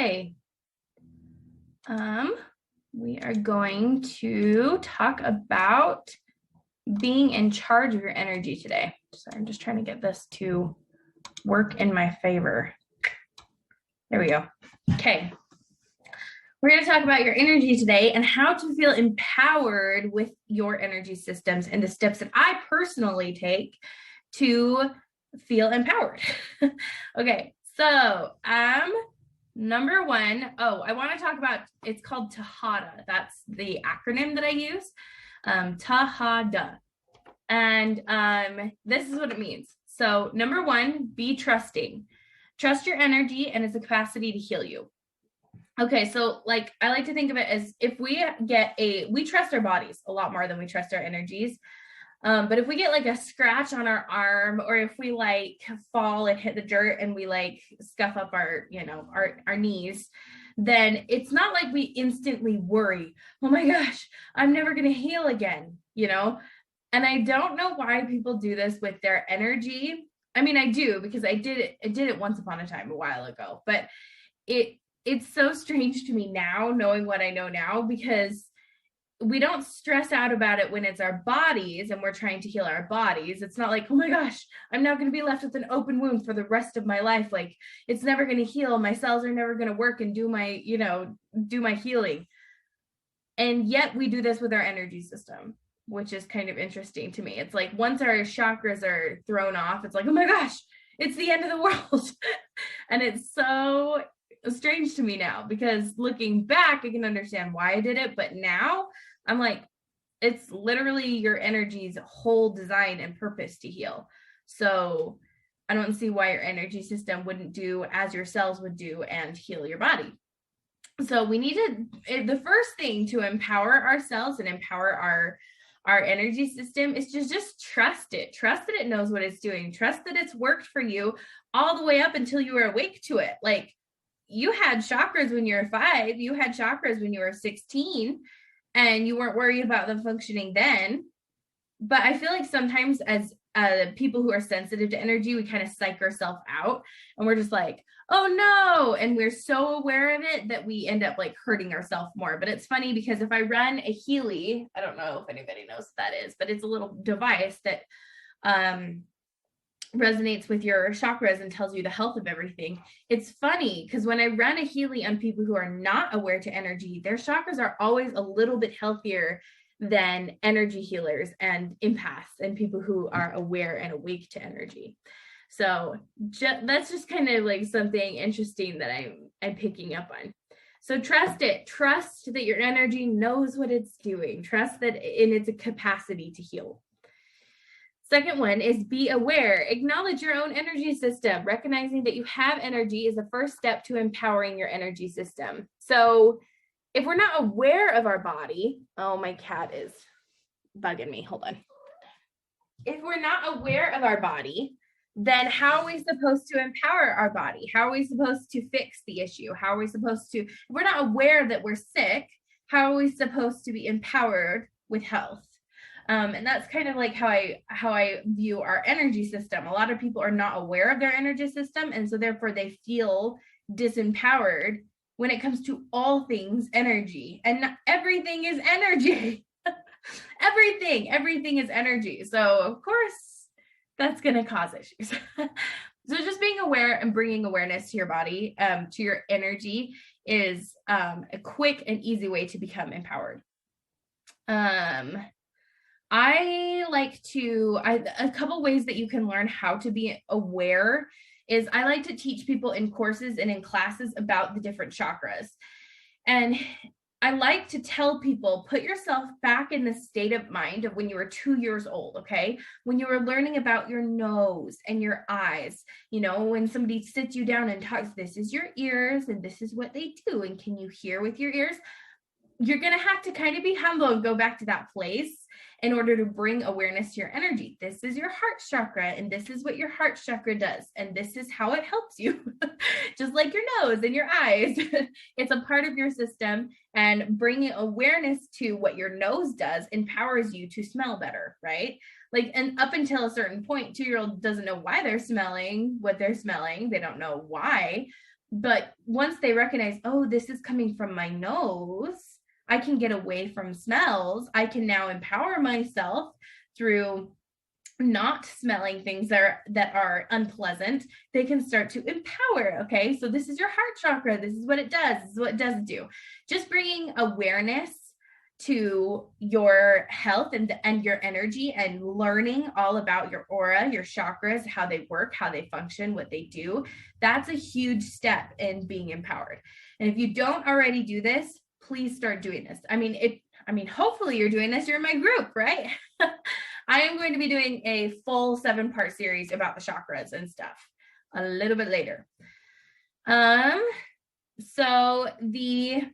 Okay. We are going to talk about being in charge of your energy today. So I'm just trying to get this to work in my favor. There we go. Okay. We're going to talk about your energy today and how to feel empowered with your energy systems and the steps that I personally take to feel empowered. Okay. So, number one, I want to talk about, it's called TAHADA. That's the acronym that I use, TAHADA. And this is what it means. So number one, be trusting. Trust your energy and its capacity to heal you. Okay, so like I like to think of it as if we trust our bodies a lot more than we trust our energies. But if we get like a scratch on our arm, or if we like fall and hit the dirt and we like scuff up our knees, then it's not like we instantly worry, oh my gosh, I'm never going to heal again, And I don't know why people do this with their energy. I mean, I do, because I did it once upon a time a while ago, but it's so strange to me now, knowing what I know now, because we don't stress out about it when it's our bodies and we're trying to heal our bodies. It's not like, oh my gosh, I'm now going to be left with an open wound for the rest of my life. Like, it's never going to heal. My cells are never going to work and do my healing. And yet we do this with our energy system, which is kind of interesting to me. It's like once our chakras are thrown off, it's like, oh my gosh, it's the end of the world. And it's so strange to me now, because looking back, I can understand why I did it. But now I'm like, it's literally your energy's whole design and purpose to heal. So I don't see why your energy system wouldn't do as your cells would do and heal your body. So we need the first thing to empower ourselves and empower our energy system is to just trust it. Trust that it knows what it's doing. Trust that it's worked for you all the way up until you were awake to it. Like, you had chakras when you were 5, you had chakras when you were 16, and you weren't worried about them functioning then. But I feel like sometimes as people who are sensitive to energy, we kind of psych ourselves out and we're just like, oh no. And we're so aware of it that we end up like hurting ourselves more. But it's funny because if I run a Healy, I don't know if anybody knows what that is, but it's a little device that resonates with your chakras and tells you the health of everything. It's funny because when I run a Healy on people who are not aware to energy, their chakras are always a little bit healthier than energy healers and empaths and people who are aware and awake to energy. So that's just kind of like something interesting that I'm picking up on. So trust it. Trust that your energy knows what it's doing. Trust that in its capacity to heal. Second one is be aware. Acknowledge your own energy system. Recognizing that you have energy is the first step to empowering your energy system. So if we're not aware of our body, oh, my cat is bugging me. Hold on. If we're not aware of our body, then how are we supposed to empower our body? How are we supposed to fix the issue? How are we supposed to, if we're not aware that we're sick, how are we supposed to be empowered with health? And that's kind of like how I view our energy system. A lot of people are not aware of their energy system, and so therefore they feel disempowered when it comes to all things energy. And everything is energy. everything is energy. So of course that's going to cause issues. So just being aware and bringing awareness to your body, to your energy, is a quick and easy way to become empowered. A couple ways that you can learn how to be aware is I like to teach people in courses and in classes about the different chakras. And I like to tell people, put yourself back in the state of mind of when you were 2 years old, okay? When you were learning about your nose and your eyes, when somebody sits you down and talks, this is your ears and this is what they do. And can you hear with your ears? You're going to have to kind of be humble and go back to that place in order to bring awareness to your energy. This is your heart chakra, and this is what your heart chakra does, and this is how it helps you. Just like your nose and your eyes. It's a part of your system, and bringing awareness to what your nose does empowers you to smell better, right? Like, and up until a certain point, 2-year-old doesn't know why they're smelling what they're smelling. They don't know why. But once they recognize, oh, this is coming from my nose, I can get away from smells. I can now empower myself through not smelling things that are unpleasant. They can start to empower. Okay, so this is your heart chakra. This is what it does. This is what it does do. Just bringing awareness to your health and your energy, and learning all about your aura, your chakras, how they work, how they function, what they do. That's a huge step in being empowered. And if you don't already do this, please start doing this. I mean, hopefully you're doing this. You're in my group, right? I am going to be doing a full 7-part series about the chakras and stuff a little bit later. So the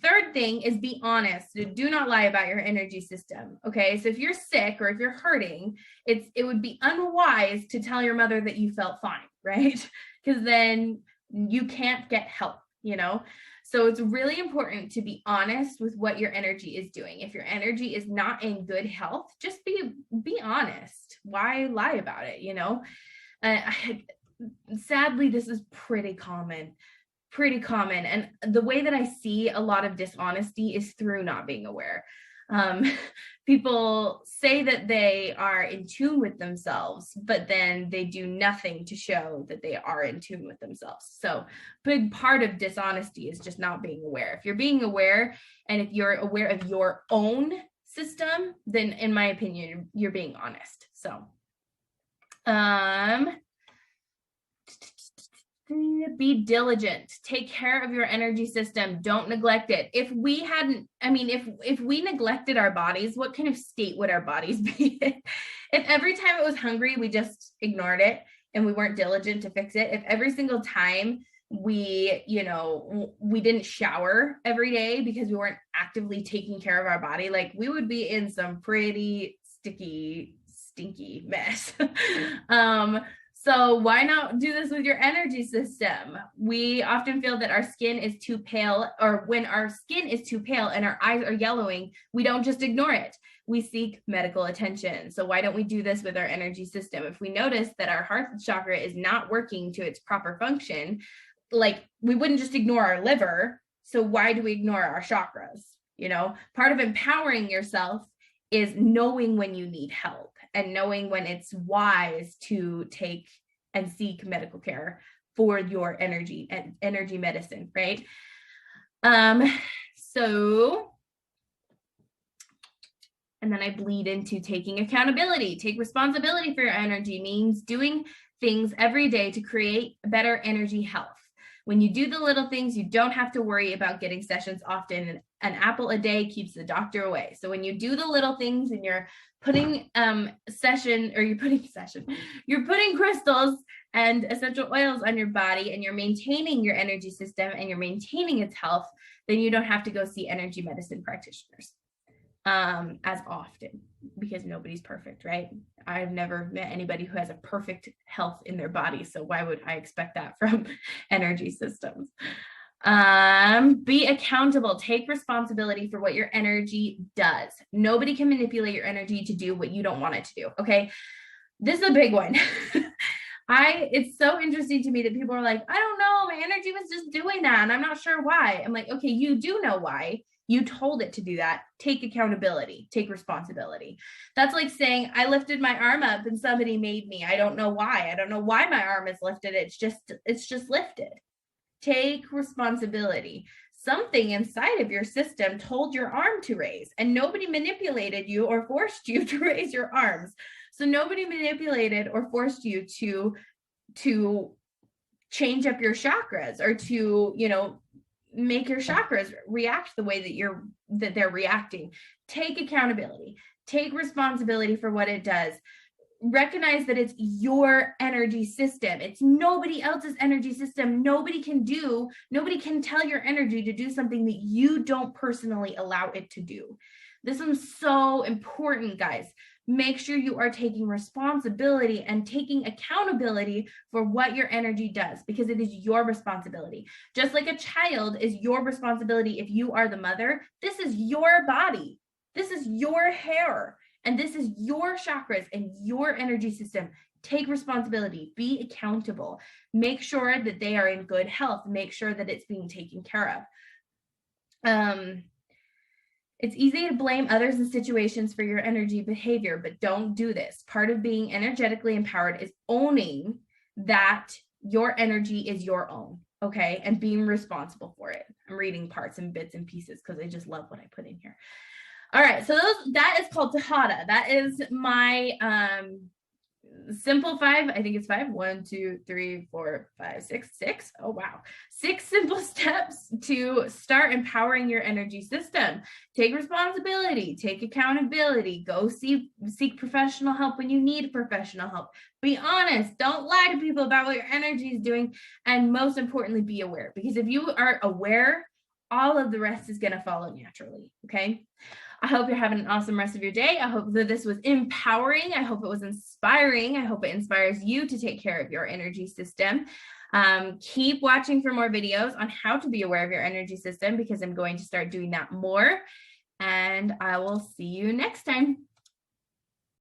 third thing is be honest. Do not lie about your energy system. Okay. So if you're sick or if you're hurting, it would be unwise to tell your mother that you felt fine, right? Because then you can't get help, you know? So it's really important to be honest with what your energy is doing. If your energy is not in good health, just be honest. Why lie about it, you know? Sadly, this is pretty common. And the way that I see a lot of dishonesty is through not being aware. People say that they are in tune with themselves, but then they do nothing to show that they are in tune with themselves. So big part of dishonesty is just not being aware. If you're being aware, and if you're aware of your own system, then in my opinion, you're being honest. So, be diligent. Take care of your energy system. Don't neglect it. If we neglected our bodies, what kind of state would our bodies be in? If every time it was hungry, we just ignored it and we weren't diligent to fix it. If every single time we didn't shower every day because we weren't actively taking care of our body, like, we would be in some pretty stinky mess. So why not do this with your energy system? We often feel that our skin is too pale, or when our skin is too pale and our eyes are yellowing, we don't just ignore it. We seek medical attention. So why don't we do this with our energy system? If we notice that our heart chakra is not working to its proper function, like, we wouldn't just ignore our liver. So why do we ignore our chakras? You know, part of empowering yourself is knowing when you need help and knowing when it's wise to take and seek medical care for your energy and energy medicine, right? So, and then I bleed into taking accountability. Take responsibility for your energy means doing things every day to create better energy health. When you do the little things, you don't have to worry about getting sessions often. An apple a day keeps the doctor away. So when you do the little things and you're putting you're putting crystals and essential oils on your body, and you're maintaining your energy system and you're maintaining its health, then you don't have to go see energy medicine practitioners as often, because nobody's perfect, right? I've never met anybody who has a perfect health in their body. So why would I expect that from energy systems? Be accountable. Take responsibility for what your energy does. Nobody can manipulate your energy to do what you don't want it to do. Okay. This is a big one. It's so interesting to me that people are like, I don't know, my energy was just doing that and I'm not sure why. I'm like, okay, you do know why. You told it to do that. Take accountability, take responsibility. That's like saying, I lifted my arm up and somebody made me. I don't know why. I don't know why my arm is lifted. It's just lifted. Take responsibility. Something inside of your system told your arm to raise, and nobody manipulated you or forced you to raise your arms. So nobody manipulated or forced you to change up your chakras, or to, make your chakras react the way that they're reacting. Take accountability. Take responsibility for what it does. Recognize that it's your energy system. It's nobody else's energy system. Nobody can tell your energy to do something that you don't personally allow it to do. This is so important, guys. Make sure you are taking responsibility and taking accountability for what your energy does, because it is your responsibility. Just like a child is your responsibility if you are the mother, this is your body. This is your hair. And this is your chakras and your energy system. Take responsibility, be accountable, make sure that they are in good health, make sure that it's being taken care of. It's easy to blame others and situations for your energy behavior, but don't do this. Part of being energetically empowered is owning that your energy is your own, okay? And being responsible for it. I'm reading parts and bits and pieces because I just love what I put in here. All right, so that is called TAHADA. That is my simple 5. I think it's 5. 1, 2, 3, 4, 5, 6. Oh, wow. 6 simple steps to start empowering your energy system. Take responsibility, take accountability, go seek professional help when you need professional help. Be honest. Don't lie to people about what your energy is doing. And most importantly, be aware. Because if you are aware, all of the rest is going to follow naturally. Okay. I hope you're having an awesome rest of your day. I hope that this was empowering. I hope it was inspiring. I hope it inspires you to take care of your energy system. Keep watching for more videos on how to be aware of your energy system, because I'm going to start doing that more. And I will see you next time.